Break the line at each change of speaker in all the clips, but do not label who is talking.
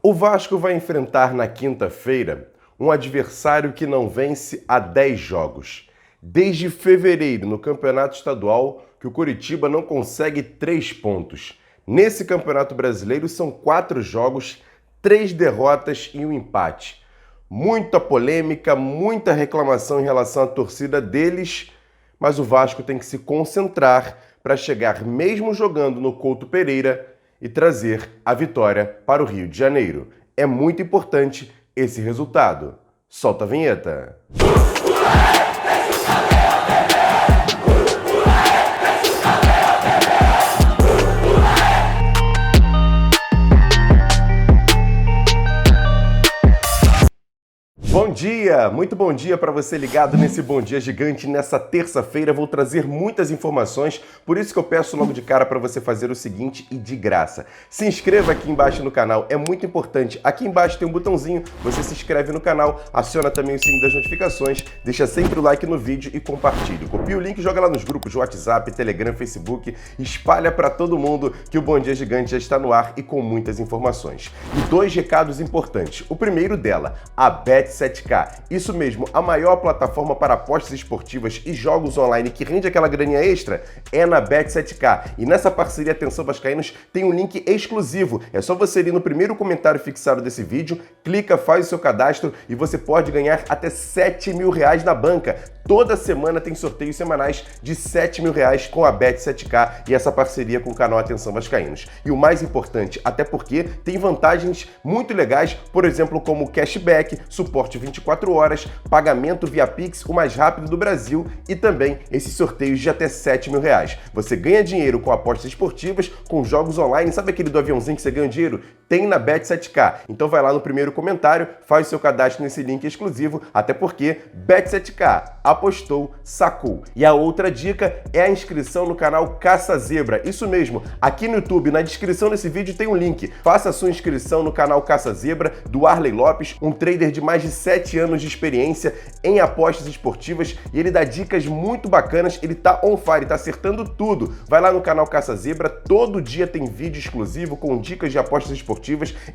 O Vasco vai enfrentar na quinta-feira um adversário que não vence há 10 jogos. Desde fevereiro, no Campeonato Estadual, que o Coritiba não consegue 3 pontos. Nesse Campeonato Brasileiro são 4 jogos, 3 derrotas e um empate. Muita polêmica, muita reclamação em relação à torcida deles, mas o Vasco tem que se concentrar para chegar mesmo jogando no Couto Pereira e trazer a vitória para o Rio de Janeiro. É muito importante esse resultado. Solta a vinheta. Bom dia, muito bom dia para você ligado nesse Bom Dia Gigante. Nessa terça-feira vou trazer muitas informações, por isso que eu peço logo de cara para você fazer o seguinte e de graça. Se inscreva aqui embaixo no canal, é muito importante. Aqui embaixo tem um botãozinho, você se inscreve no canal, aciona também o sininho das notificações, deixa sempre o like no vídeo e compartilhe. Copia o link, joga lá nos grupos de WhatsApp, Telegram, Facebook, espalha para todo mundo que o Bom Dia Gigante já está no ar e com muitas informações. E 2 recados importantes. O primeiro dela, a Bet7k. Isso mesmo, a maior plataforma para apostas esportivas e jogos online que rende aquela graninha extra é na Bet7k. E nessa parceria Atenção Vascaínos tem um link exclusivo. É só você ir no primeiro comentário fixado desse vídeo, clica, faz o seu cadastro e você pode ganhar até R$7 mil na banca. Toda semana tem sorteios semanais de R$7 mil com a Bet7k e essa parceria com o canal Atenção Vascaínos. E o mais importante, até porque tem vantagens muito legais, por exemplo, como cashback, suporte 24 horas, pagamento via Pix, o mais rápido do Brasil e também esses sorteios de até R$7 mil. Você ganha dinheiro com apostas esportivas, com jogos online. Sabe aquele do aviãozinho que você ganha dinheiro? Tem na Bet7k. Então vai lá no primeiro comentário, faz seu cadastro nesse link exclusivo, até porque Bet7k apostou, sacou. E a outra dica é a inscrição no canal Caça Zebra. Isso mesmo, aqui no YouTube, na descrição desse vídeo tem um link. Faça a sua inscrição no canal Caça Zebra do Arley Lopes, um trader de mais de 7 anos de experiência em apostas esportivas e ele dá dicas muito bacanas, ele tá on fire, tá acertando tudo. Vai lá no canal Caça Zebra, todo dia tem vídeo exclusivo com dicas de apostas esportivas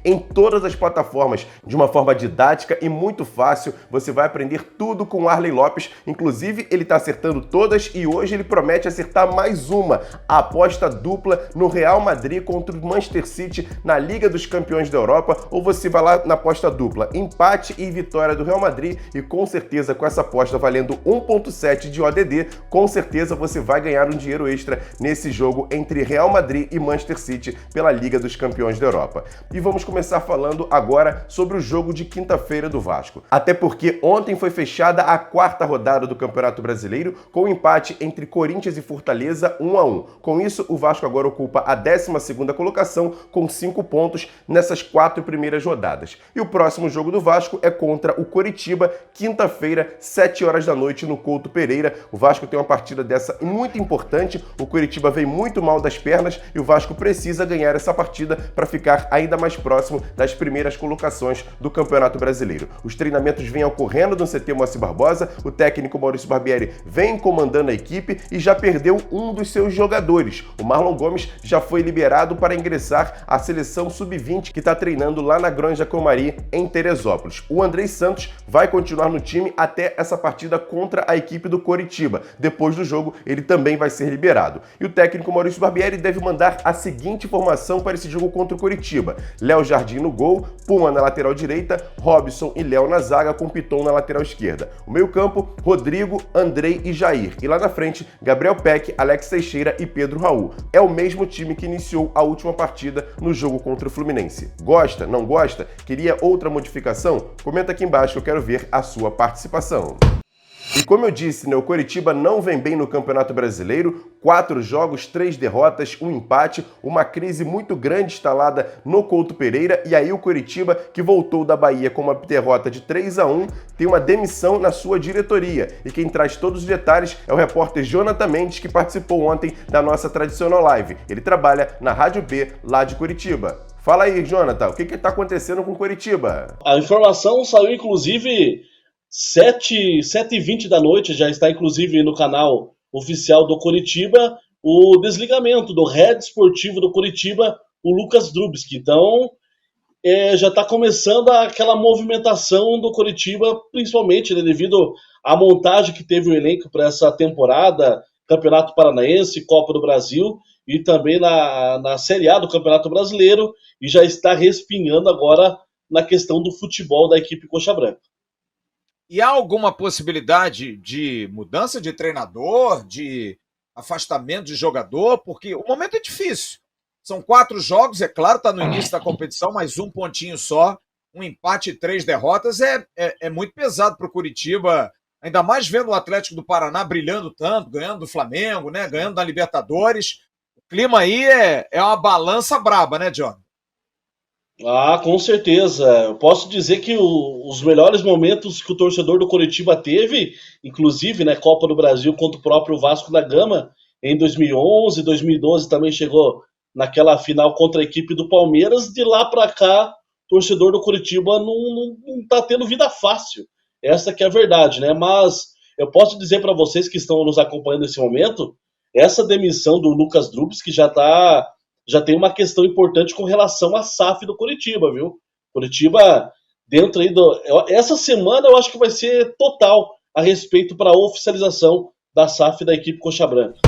em todas as plataformas, de uma forma didática e muito fácil. Você vai aprender tudo com o Arley Lopes, inclusive ele tá acertando todas e hoje ele promete acertar mais uma, a aposta dupla no Real Madrid contra o Manchester City na Liga dos Campeões da Europa, ou você vai lá na aposta dupla, empate e vitória do Real Madrid e com certeza com essa aposta valendo 1.7 de ODD, com certeza você vai ganhar um dinheiro extra nesse jogo entre Real Madrid e Manchester City pela Liga dos Campeões da Europa. E vamos começar falando agora sobre o jogo de quinta-feira do Vasco. Até porque ontem foi fechada a 4ª rodada do Campeonato Brasileiro com um empate entre Corinthians e Fortaleza 1-1. Com isso, o Vasco agora ocupa a 12ª colocação com 5 pontos nessas 4 primeiras rodadas. E o próximo jogo do Vasco é contra o Coritiba, quinta-feira, 7 horas da noite no Couto Pereira. O Vasco tem uma partida dessa muito importante. O Coritiba vem muito mal das pernas e o Vasco precisa ganhar essa partida para ficar ainda mais próximo das primeiras colocações do Campeonato Brasileiro. Os treinamentos vêm ocorrendo no CT Moacir Barbosa, o técnico Maurício Barbieri vem comandando a equipe e já perdeu um dos seus jogadores. O Marlon Gomes já foi liberado para ingressar à seleção sub-20 que está treinando lá na Granja Comari, em Teresópolis. O Andrei Santos vai continuar no time até essa partida contra a equipe do Coritiba. Depois do jogo, ele também vai ser liberado. E o técnico Maurício Barbieri deve mandar a seguinte formação para esse jogo contra o Coritiba: Léo Jardim no gol, Puma na lateral direita, Robson e Léo na zaga, com Piton na lateral esquerda. O meio-campo, Rodrigo, Andrei e Jair. E lá na frente, Gabriel Peck, Alex Teixeira e Pedro Raul. É o mesmo time que iniciou a última partida no jogo contra o Fluminense. Gosta? Não gosta? Queria outra modificação? Comenta aqui embaixo que eu quero ver a sua participação. E como eu disse, o Coritiba não vem bem no Campeonato Brasileiro, 4 jogos, 3 derrotas, um empate, uma crise muito grande instalada no Couto Pereira, e aí o Coritiba, que voltou da Bahia com uma derrota de 3-1, tem uma demissão na sua diretoria. E quem traz todos os detalhes é o repórter Jonathan Mendes, que participou ontem da nossa tradicional live. Ele trabalha na Rádio B, lá de Curitiba. Fala aí, Jonathan, o que está acontecendo com o Coritiba?
A informação saiu, inclusive, 7h20 da noite, já está inclusive no canal oficial do Coritiba, o desligamento do head esportivo do Coritiba, o Lucas Drubski. Então, já está começando aquela movimentação do Coritiba, principalmente, né, devido à montagem que teve o elenco para essa temporada, Campeonato Paranaense, Copa do Brasil e também na Série A do Campeonato Brasileiro, e já está respingando agora na questão do futebol da equipe Coxa Branca.
E há alguma possibilidade de mudança de treinador, de afastamento de jogador? Porque o momento é difícil. São 4 jogos, é claro, está no início da competição, mas 1 pontinho só, um empate e 3 derrotas é muito pesado para o Curitiba, ainda mais vendo o Atlético do Paraná brilhando tanto, ganhando do Flamengo, né, ganhando da Libertadores. O clima aí é uma balança braba, né, John?
Ah, com certeza. Eu posso dizer que os melhores momentos que o torcedor do Coritiba teve, inclusive, né, Copa do Brasil contra o próprio Vasco da Gama, em 2011, 2012 também chegou naquela final contra a equipe do Palmeiras. De lá para cá, o torcedor do Coritiba não tá tendo vida fácil. Essa que é a verdade, né? Mas eu posso dizer para vocês que estão nos acompanhando nesse momento, essa demissão do Lucas Drubs, que já tem uma questão importante com relação à SAF do Coritiba, viu? Coritiba, dentro aí essa semana eu acho que vai ser total a respeito para a oficialização da SAF da equipe Coxa Branca.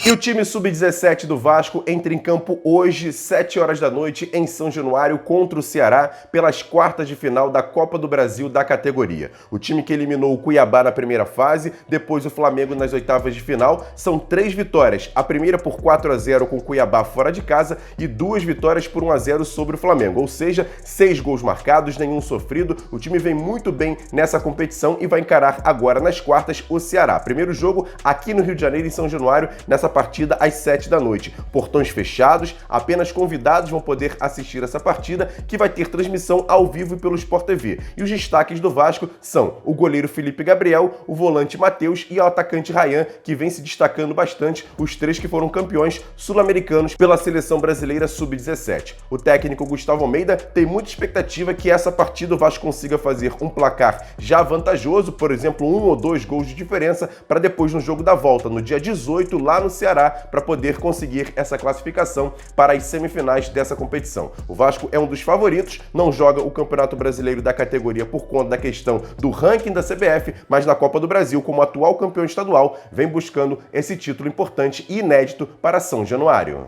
E o time sub-17 do Vasco entra em campo hoje, 7 horas da noite, em São Januário, contra o Ceará, pelas quartas de final da Copa do Brasil da categoria. O time que eliminou o Cuiabá na primeira fase, depois o Flamengo nas oitavas de final, são 3 vitórias. A primeira por 4-0 com o Cuiabá fora de casa e 2 vitórias por 1-0 sobre o Flamengo. Ou seja, 6 gols marcados, nenhum sofrido. O time vem muito bem nessa competição e vai encarar agora nas quartas o Ceará. Primeiro jogo aqui no Rio de Janeiro, em São Januário, nessa partida às 7 da noite. Portões fechados, apenas convidados vão poder assistir essa partida, que vai ter transmissão ao vivo pelo Sport TV. E os destaques do Vasco são o goleiro Felipe Gabriel, o volante Matheus e o atacante Ryan, que vem se destacando bastante, os 3 que foram campeões sul-americanos pela seleção brasileira sub-17. O técnico Gustavo Almeida tem muita expectativa que essa partida o Vasco consiga fazer um placar já vantajoso, por exemplo, 1 ou 2 gols de diferença, para depois no jogo da volta, no dia 18, lá no Ceará, para poder conseguir essa classificação para as semifinais dessa competição. O Vasco é um dos favoritos, não joga o Campeonato Brasileiro da categoria por conta da questão do ranking da CBF, mas na Copa do Brasil, como atual campeão estadual, vem buscando esse título importante e inédito para São Januário.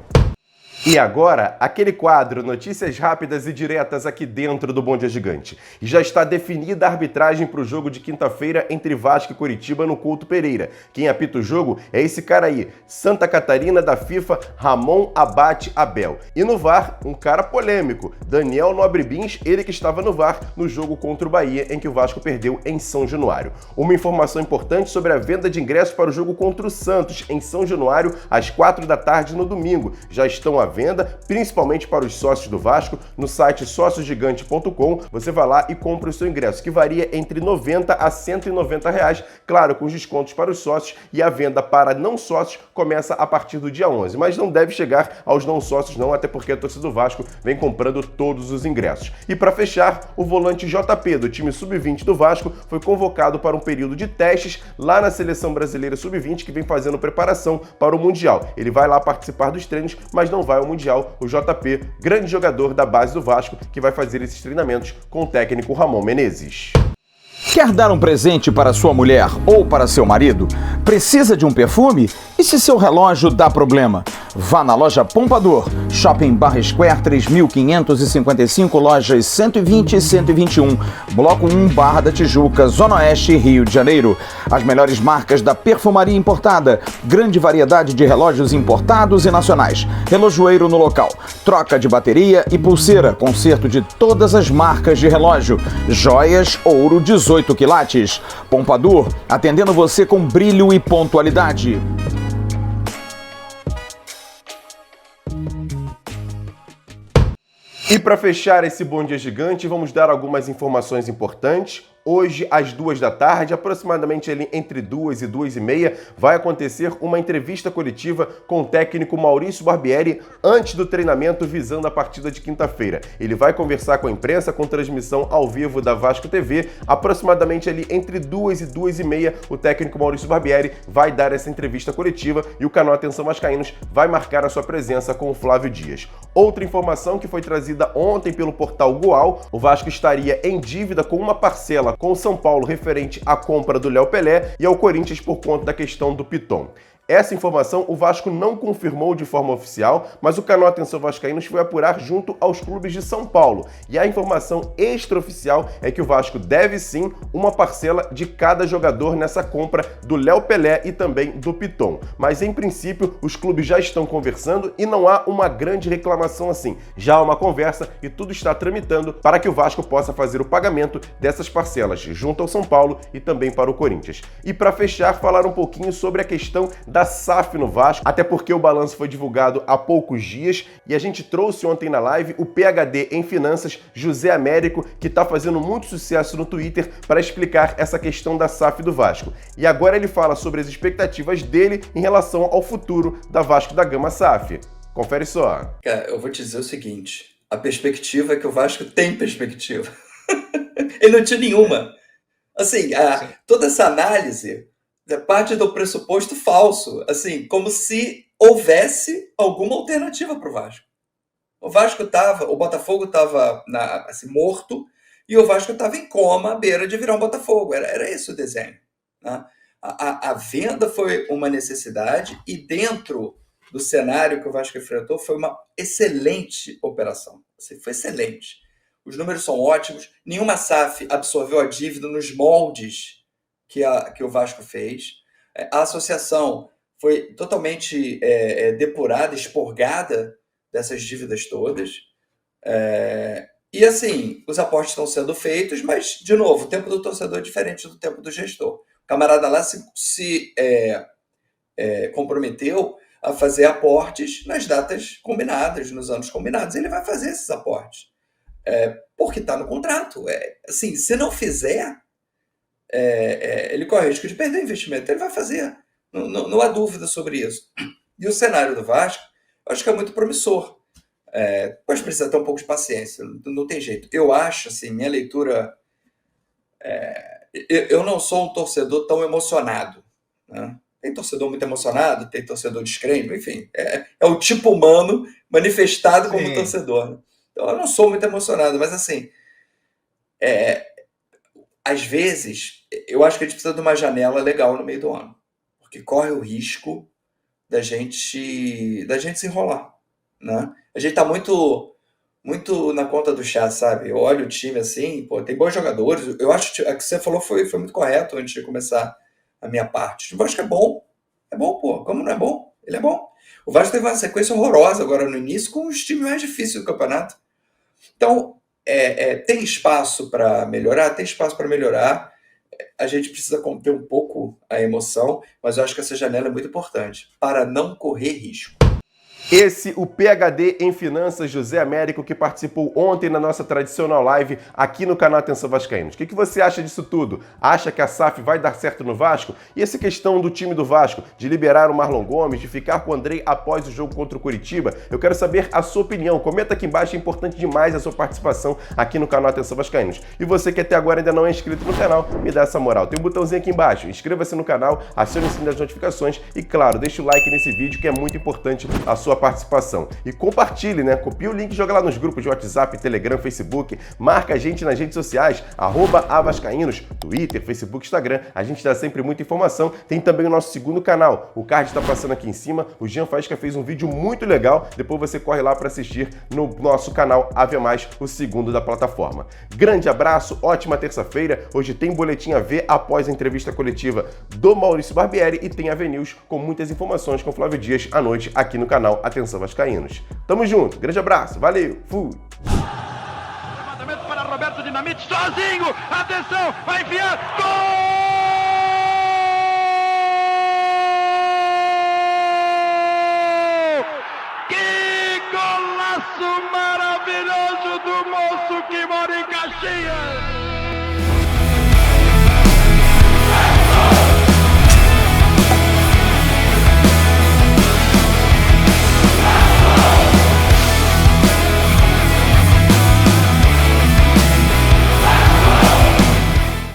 E agora, aquele quadro, notícias rápidas e diretas aqui dentro do Bom Dia Gigante. E já está definida a arbitragem para o jogo de quinta-feira entre Vasco e Coritiba no Couto Pereira. Quem apita o jogo é esse cara aí, Santa Catarina da FIFA, Ramon Abate Abel. E no VAR, um cara polêmico, Daniel Nobre Bins, ele que estava no VAR no jogo contra o Bahia, em que o Vasco perdeu em São Januário. Uma informação importante sobre a venda de ingressos para o jogo contra o Santos, em São Januário, às 4 da tarde no domingo. Já estão à venda, principalmente para os sócios do Vasco, no site sociosgigante.com. Você vai lá e compra o seu ingresso, que varia entre 90 a 190 reais, claro, com os descontos para os sócios, e a venda para não sócios começa a partir do dia 11, mas não deve chegar aos não sócios não, até porque a torcida do Vasco vem comprando todos os ingressos. E para fechar, o volante JP do time sub-20 do Vasco foi convocado para um período de testes lá na seleção brasileira sub-20, que vem fazendo preparação para o Mundial. Ele vai lá participar dos treinos, mas não vai ao Mundial. O JP, grande jogador da base do Vasco, que vai fazer esses treinamentos com o técnico Ramon Menezes.
Quer dar um presente para sua mulher ou para seu marido? Precisa de um perfume? E se seu relógio dá problema? Vá na loja Pompador, Shopping Barra Square 3555, lojas 120 e 121, Bloco 1, Barra da Tijuca, Zona Oeste, Rio de Janeiro. As melhores marcas da perfumaria importada, grande variedade de relógios importados e nacionais, relojoeiro no local, troca de bateria e pulseira, conserto de todas as marcas de relógio, joias, ouro 18 quilates. Pompador, atendendo você com brilho e pontualidade.
E para fechar esse Bom Dia Gigante, vamos dar algumas informações importantes. Hoje, às 2 da tarde, aproximadamente ali entre 2 e 2h30, vai acontecer uma entrevista coletiva com o técnico Maurício Barbieri antes do treinamento visando a partida de quinta-feira. Ele vai conversar com a imprensa com transmissão ao vivo da Vasco TV. Aproximadamente ali entre 2 e 2h30, o técnico Maurício Barbieri vai dar essa entrevista coletiva e o canal Atenção Vascaínos vai marcar a sua presença com o Flávio Dias. Outra informação que foi trazida ontem pelo portal Goal, o Vasco estaria em dívida com uma parcela com o São Paulo referente à compra do Léo Pelé e ao Corinthians por conta da questão do Piton. Essa informação o Vasco não confirmou de forma oficial, mas o canal Atenção Vascaínos foi apurar junto aos clubes de São Paulo. E a informação extraoficial é que o Vasco deve sim uma parcela de cada jogador nessa compra do Léo Pelé e também do Piton. Mas em princípio os clubes já estão conversando e não há uma grande reclamação assim. Já há uma conversa e tudo está tramitando para que o Vasco possa fazer o pagamento dessas parcelas junto ao São Paulo e também para o Corinthians. E para fechar, falar um pouquinho sobre a questão da SAF no Vasco, até porque o balanço foi divulgado há poucos dias e a gente trouxe ontem na live o PhD em Finanças, José Américo, que está fazendo muito sucesso no Twitter para explicar essa questão da SAF do Vasco. E agora ele fala sobre as expectativas dele em relação ao futuro da Vasco da Gama SAF. Confere só.
Cara, eu vou te dizer o seguinte, a perspectiva é que o Vasco tem perspectiva. Ele não tinha nenhuma. Assim, toda essa análise parte do pressuposto falso, assim, como se houvesse alguma alternativa para o Vasco. O Botafogo estava assim, morto, e o Vasco estava em coma à beira de virar um Botafogo. Era esse o desenho, né? A venda foi uma necessidade, e dentro do cenário que o Vasco enfrentou, foi uma excelente operação. Assim, foi excelente. Os números são ótimos, nenhuma SAF absorveu a dívida nos moldes que o Vasco fez. A associação foi totalmente depurada, expurgada dessas dívidas todas. E assim, os aportes estão sendo feitos, mas, de novo, o tempo do torcedor é diferente do tempo do gestor. O camarada lá se comprometeu a fazer aportes nas datas combinadas, nos anos combinados. Ele vai fazer esses aportes, porque está no contrato. Assim, se não fizer, ele corre o risco de perder o investimento. Ele vai fazer, não há dúvida sobre isso. E o cenário do Vasco, eu acho que é muito promissor. Depois precisa ter um pouco de paciência, não tem jeito. Eu acho, assim, minha leitura, eu não sou um torcedor tão emocionado, né? Tem torcedor muito emocionado, tem torcedor descrente, enfim, é o tipo humano manifestado como torcedor, né? Então eu não sou muito emocionado, mas assim, às vezes, eu acho que a gente precisa de uma janela legal no meio do ano, porque corre o risco da gente se enrolar, né? A gente tá muito na conta do chá, sabe? Eu olho o time assim, pô, tem bons jogadores. Eu acho que o que você falou foi muito correto antes de começar a minha parte. O Vasco é bom, pô. Como não é bom? Ele é bom. O Vasco teve uma sequência horrorosa agora no início com os times mais difíceis do campeonato. Então, tem espaço para melhorar? Tem espaço para melhorar. A gente precisa conter um pouco a emoção, mas eu acho que essa janela é muito importante para não correr risco.
Esse, o PhD em Finanças, José Américo, que participou ontem na nossa tradicional live aqui no canal Atenção Vascaínos. O que você acha disso tudo? Acha que a SAF vai dar certo no Vasco? E essa questão do time do Vasco, de liberar o Marlon Gomes, de ficar com o Andrei após o jogo contra o Curitiba? Eu quero saber a sua opinião. Comenta aqui embaixo, é importante demais a sua participação aqui no canal Atenção Vascaínos. E você que até agora ainda não é inscrito no canal, me dá essa moral. Tem um botãozinho aqui embaixo, inscreva-se no canal, acione o sininho das notificações e, claro, deixa o like nesse vídeo que é muito importante a sua participação. E compartilhe, né? Copia o link e joga lá nos grupos de WhatsApp, Telegram, Facebook. Marca a gente nas redes sociais, @avascaínos, Twitter, Facebook, Instagram. A gente dá sempre muita informação. Tem também o nosso segundo canal. O card está passando aqui em cima. O Jean Faísca fez um vídeo muito legal. Depois você corre lá para assistir no nosso canal Ave Mais, o segundo da plataforma. Grande abraço, ótima terça-feira. Hoje tem Boletim AV após a entrevista coletiva do Maurício Barbieri e tem AV News com muitas informações com Flávio Dias à noite aqui no canal Atenção Vascaínos. Tamo junto, grande abraço, valeu, fui!
Levantamento para Roberto Dinamite, sozinho, atenção, vai enfiar, gol!